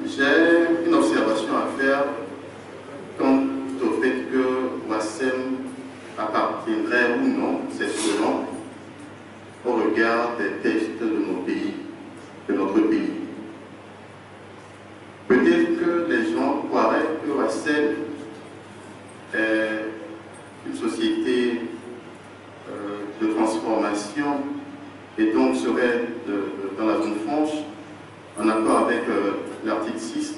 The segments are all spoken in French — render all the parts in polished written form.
j'ai une observation à faire quant au fait que Ouassem appartiendrait ou non, c'est selon, au regard des textes de nos pays, de notre pays. Peut-être que les gens croiraient que Ouassem est une société de transformation et donc serait dans la zone franche en accord avec l'article 6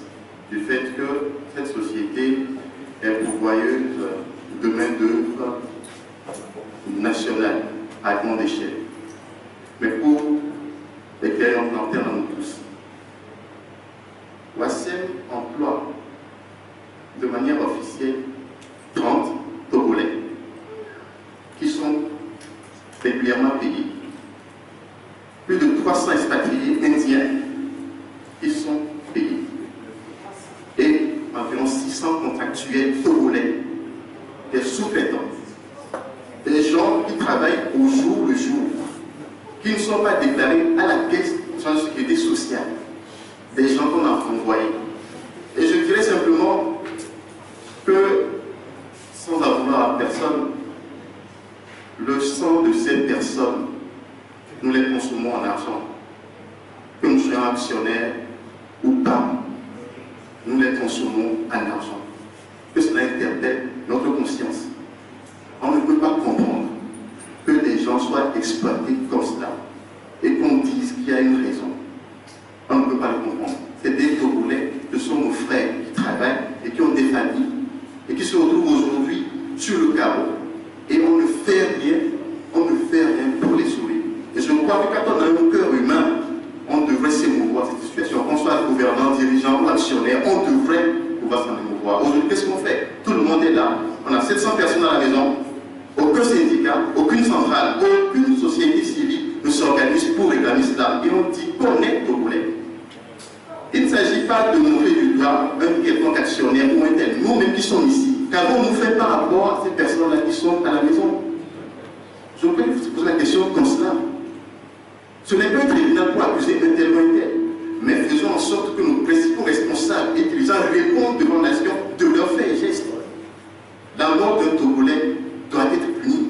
du fait que cette société est pourvoyeuse de main-d'œuvre nationale à grande échelle. Mais pour les clients internes à nous tous, Ouassem emploie de manière officielle 30 Togolais qui sont régulièrement payés. Plus de 300 expatriés indiens qui sont payés. Et environ 600 contractuels togolais, des sous-traitants, des gens qui travaillent au jour le jour, qui ne sont pas déclarés à la caisse de la sécurité sociale, des gens qu'on a envoyés. Et je dirais simplement que, sans en vouloir à personne, le sang de ces personnes, nous les consommons en argent. Que nous soyons actionnaires ou pas, nous les consommons en argent. Que cela interpelle notre conscience. On ne peut pas comprendre que les gens soient exploités comme cela et qu'on dise qu'il y a une raison. On ne peut pas le comprendre. C'est des Togolais, ce sont nos frères qui travaillent et qui ont des familles et qui se retrouvent aujourd'hui sur le carreau. Et on ne fait rien pour les sauver. Et je crois que quand on a un cœur humain, on devrait s'émouvoir de cette situation. Qu'on soit gouvernant, dirigeant ou actionnaire, on devrait pouvoir s'en émouvoir. Aujourd'hui, qu'est-ce qu'on fait? Tout le monde est là. On a 700 personnes à la maison. Aucun syndicat, aucune centrale, aucune société civile ne s'organise pour réclamer cela. Et on dit qu'on est Togolais. Il ne s'agit pas de montrer du doigt un quelconque actionnaire ou un tel. Nous-mêmes qui sommes ici, qu'avons-nous fait par rapport à ces personnes-là qui sont à la maison? Je voudrais vous poser la question comme cela. Ce n'est pas un tribunal pour accuser un tel ou un tel, mais faisons en sorte que nos principaux responsables et dirigeants répondent devant la nation de leurs faits et gestes. La mort d'un Togolais doit être punie.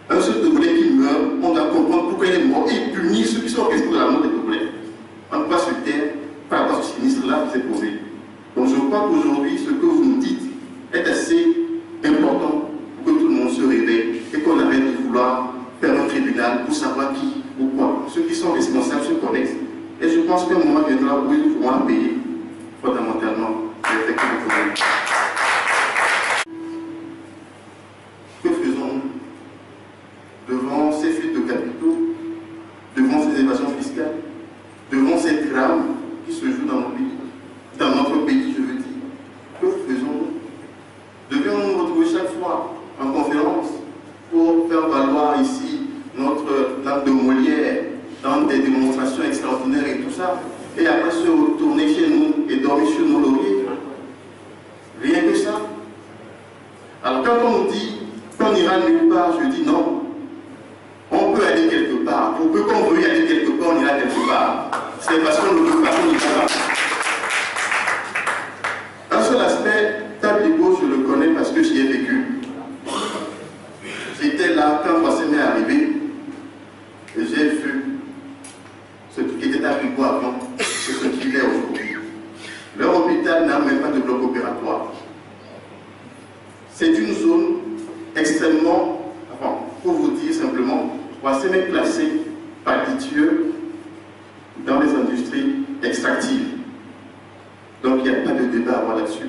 Un seul Togolais qui meurt, on doit comprendre pourquoi il est mort et punir ceux qui sont responsables de la mort des Togolais. On ne peut pas se taire par rapport à ce sinistre-là qui s'est posé. Donc je crois qu'aujourd'hui, ce que vous nous dites est assez important pour que tout le monde se réveille et qu'on arrête de vouloir faire un tribunal pour savoir qui ou quoi. Ceux qui sont responsables se connaissent. Et je pense qu'un moment viendra où ils pourront payer fondamentalement les effets de problème. Que faisons-nous devant ces fuites de capitaux, devant ces évasions fiscales, devant ces drames qui se jouent dans notre pays, je veux dire? Que faisons-nous? Devions-nous nous retrouver chaque fois en conférence pour faire valoir ici notre langue de Molière dans des démonstrations extraordinaires et tout ça, et après se retourner chez nous et dormir sur nos lauriers? Rien que ça. Alors quand on nous dit qu'on ira nulle part, je dis non. On peut aller quelque part. Pour peu qu'on veuille aller quelque part, on ira quelque part. C'est parce qu'on ne veut pas qu'on y va. Un seul aspect, Tablibo, je le connais parce que j'y ai vécu. J'étais là quand Ouassem est arrivé et j'ai vu ce qui était Tablibo avant et ce qu'il est aujourd'hui. Leur hôpital n'a même pas de bloc opératoire. C'est une zone extrêmement, enfin, pour vous dire simplement, Ouassem est classé par Dieu dans les industries extractives. Donc il n'y a pas de débat à avoir là-dessus.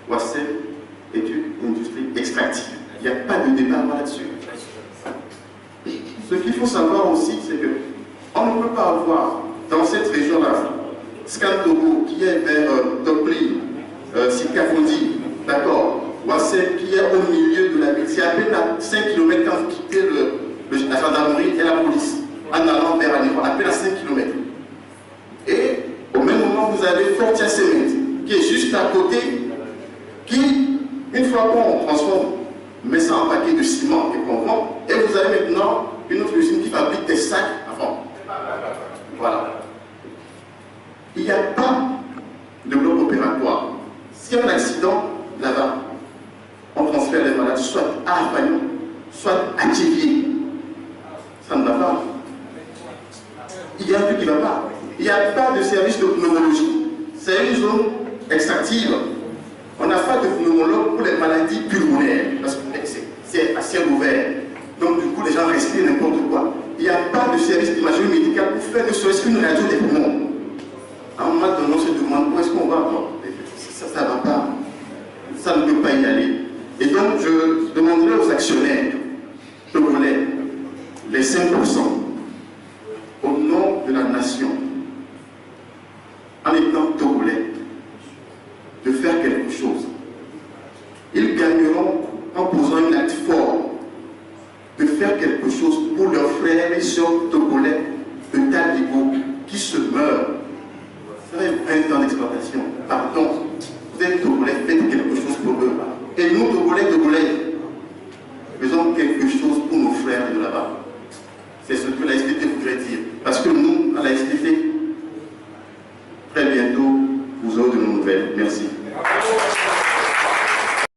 Ouassem est une industrie extractive. Il n'y a pas de débat à avoir là-dessus. Ce qu'il faut savoir aussi, c'est que on ne peut pas avoir dans cette région-là, Skantogo qui est vers Topli, Sikafondi, d'accord, Ouassem qui est au milieu de la ville, c'est à peine à 5 km quand vous quittez la gendarmerie et la police, en allant vers Anéro, à peine à 5 km. Et au même moment, vous avez Fortia Cement, qui est juste à côté, qui, une fois qu'on transforme, met ça en paquet de ciment et qu'on vend, et vous avez maintenant une autre usine qui fabrique des sacs à fond. Voilà. Il y n'y a pas de bloc opératoire. S'il y a un accident là-bas, on transfère les malades soit à Afagnon, soit à Thiviers. Ça ne va pas. Il y a un truc qui ne va pas. Il n'y a pas de service de pneumologie. C'est une zone extractive. On n'a pas de pneumologue pour les maladies pulmonaires, parce que c'est à ciel ouvert. Donc du coup, les gens respirent n'importe quoi. Il n'y a pas de service d'imagerie médicale pour faire ne serait-ce qu'une radio des poumons. À un moment donné, on se demande où est-ce qu'on va. Ça ne va pas. Ça ne peut pas y aller. Et donc, je demanderai aux actionnaires togolais les 5% au nom de la nation, en étant togolais, de faire quelque chose. Ils gagneront en posant un acte fort de faire quelque chose pour leurs frères et sœurs togolais de Talibo qui se meurent. Ça fait 20 ans d'exploitation. Pardon, vous êtes togolais, faites quelque chose pour eux. Et nous, togolais, faisons quelque chose pour nos frères de là-bas. C'est ce que la STT voudrait dire. Parce que nous, à la STT, très bientôt, vous aurez de nos nouvelles. Merci.